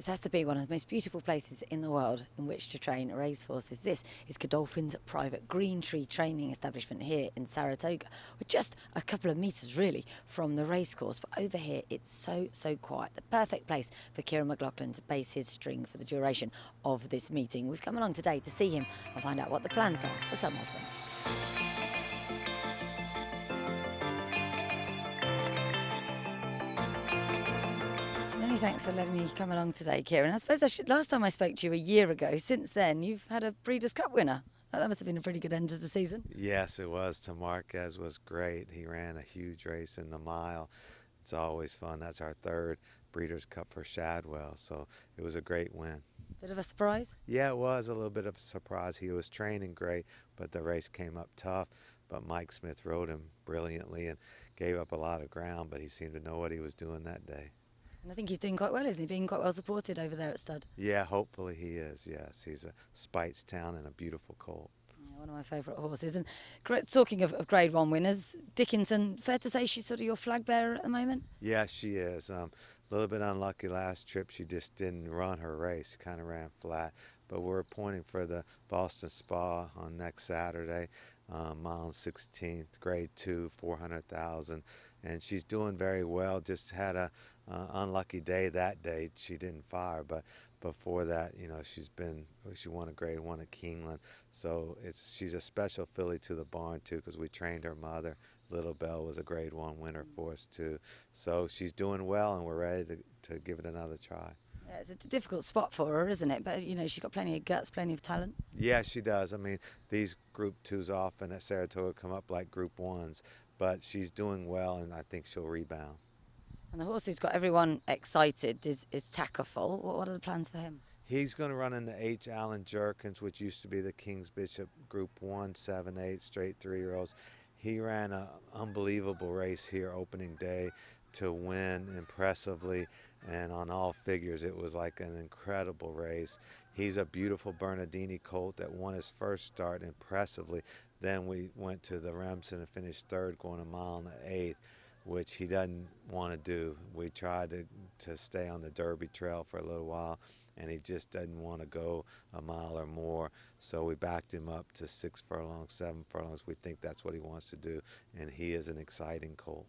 This has to be one of the most beautiful places in the world in which to train racehorses. This is Godolphin's private green tree training establishment here in Saratoga. We're just a couple of metres really from the racecourse, but over here it's so quiet. The perfect place for Kiaran McLaughlin to base his string for the duration of this meeting. We've come along today to see him and find out what the plans are for some of them. Many thanks for letting me come along today, Kiaran. I suppose last time I spoke to you a year ago, since then you've had a Breeders' Cup winner. That must have been a pretty good end to the season. Yes, it was. Marquez was great. He ran a huge race in the mile. It's always fun. That's our third Breeders' Cup for Shadwell, so it was a great win. Bit of a surprise? Yeah, it was a little bit of a surprise. He was training great, but the race came up tough. But Mike Smith rode him brilliantly and gave up a lot of ground, but he seemed to know what he was doing that day. And I think he's doing quite well, isn't he? Being quite well supported over there at Stud. Yeah, hopefully he is, yes. He's a Speightstown and a beautiful colt. Yeah, one of my favourite horses. And talking of Grade 1 winners, Dickinson, fair to say she's sort of your flag bearer at the moment? Yeah, she is. A little bit unlucky last trip. She just didn't run her race. She kind of ran flat. But we're pointing for the Boston Spa on next Saturday, mile 16th, Grade 2, 400,000. And she's doing very well. Just had a unlucky day that day. She didn't fire, but before that, you know, she won a Grade 1 at Keeneland. So she's a special filly to the barn too, because we trained her mother. Little Belle was a Grade 1 winner for us too. So she's doing well, and we're ready to give it another try. Yeah, it's a difficult spot for her, isn't it? But, you know, she's got plenty of guts, plenty of talent. Yeah, she does. I mean, these Group 2s often at Saratoga come up like Group 1s, but she's doing well, and I think she'll rebound. And the horse who's got everyone excited is Tackerful. What are the plans for him? He's going to run in the H. Allen Jerkins, which used to be the King's Bishop Group 1, 7, 8, straight 3-year-olds. He ran an unbelievable race here opening day to win impressively, and on all figures it was like an incredible race. He's a beautiful Bernardini colt that won his first start impressively. Then we went to the Remsen and finished third, going a mile and an eighth, which he doesn't want to do. We tried to stay on the Derby trail for a little while, and he just doesn't want to go a mile or more. So we backed him up to 6 furlongs, 7 furlongs. We think that's what he wants to do, and he is an exciting colt.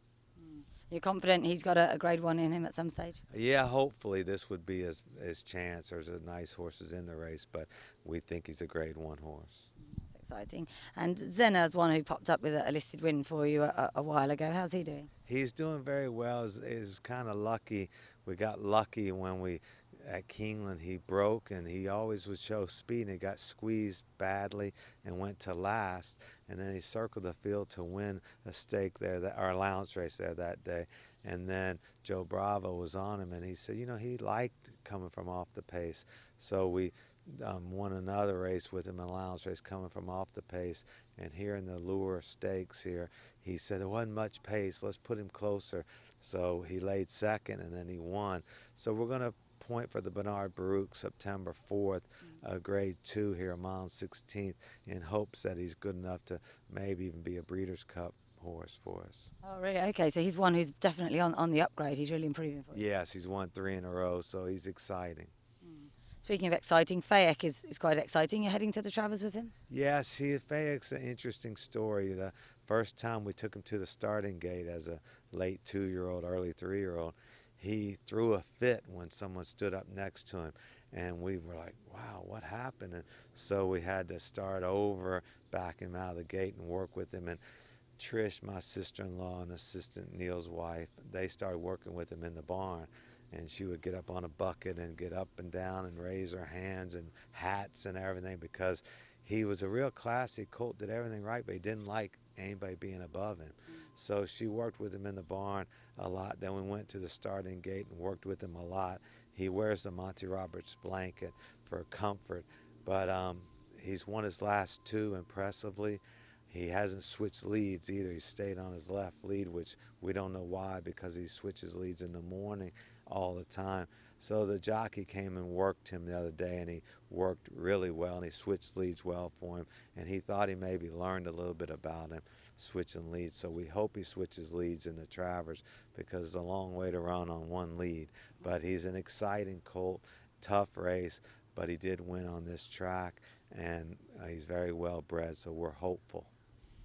You're confident he's got a Grade 1 in him at some stage? Yeah, hopefully this would be his chance. There's a nice horses in the race, but we think he's a Grade 1 horse. That's exciting. And Zena's one who popped up with a listed win for you a while ago. How's he doing? He's doing very well. He's kind of lucky. We got lucky when at Keeneland he broke, and he always would show speed, and he got squeezed badly and went to last, and then he circled the field to win a stake there, our allowance race there that day. And then Joe Bravo was on him, and he said, you know, he liked coming from off the pace. So we won another race with him, an allowance race coming from off the pace. And here in the Lure Stakes here, he said there wasn't much pace, let's put him closer. So he laid second, and then he won. So we're going to point for the Bernard Baruch September 4th, Grade 2 here, a mile 16th, in hopes that he's good enough to maybe even be a Breeders' Cup horse for us. Oh, really? Okay, so he's one who's definitely on the upgrade. He's really improving for you. Yes, he's won 3 in a row, so he's exciting. Speaking of exciting, Fayeq is quite exciting. You're heading to the Travers with him? Yes, Fayeq's an interesting story. The first time we took him to the starting gate as a late 2-year-old, early 3-year-old, he threw a fit when someone stood up next to him, and we were like, wow, what happened? And so we had to start over, back him out of the gate and work with him. And Trish, my sister-in-law and assistant Neil's wife, they started working with him in the barn, and she would get up on a bucket and get up and down and raise her hands and hats and everything, because he was a real classy colt, did everything right, but he didn't like anybody being above him. So she worked with him in the barn a lot. Then we went to the starting gate and worked with him a lot. He wears the Monty Roberts blanket for comfort, but he's won his last 2 impressively. He hasn't switched leads either. He stayed on his left lead, which we don't know why, because he switches leads in the morning all the time. So the jockey came and worked him the other day, and he worked really well, and he switched leads well for him, and he thought he maybe learned a little bit about him switching leads. So we hope he switches leads in the Travers, because it's a long way to run on one lead. But he's an exciting colt, tough race, but he did win on this track, and he's very well bred, so we're hopeful.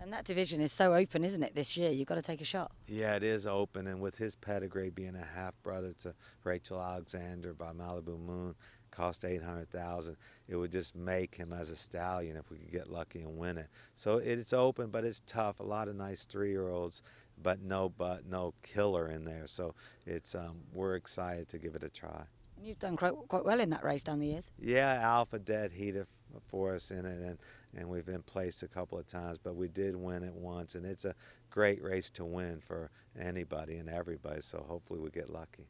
And that division is so open, isn't it, this year? You've got to take a shot. Yeah, it is open, and with his pedigree being a half-brother to Rachel Alexander by Malibu Moon, cost $800,000, it would just make him as a stallion if we could get lucky and win it. So it's open, but it's tough. A lot of nice 3-year-olds, but no killer in there. So it's we're excited to give it a try. And you've done quite well in that race down the years. Yeah, Alpha dead heater for us in it, and we've been placed a couple of times, but we did win it once, and it's a great race to win for anybody and everybody, so hopefully we get lucky.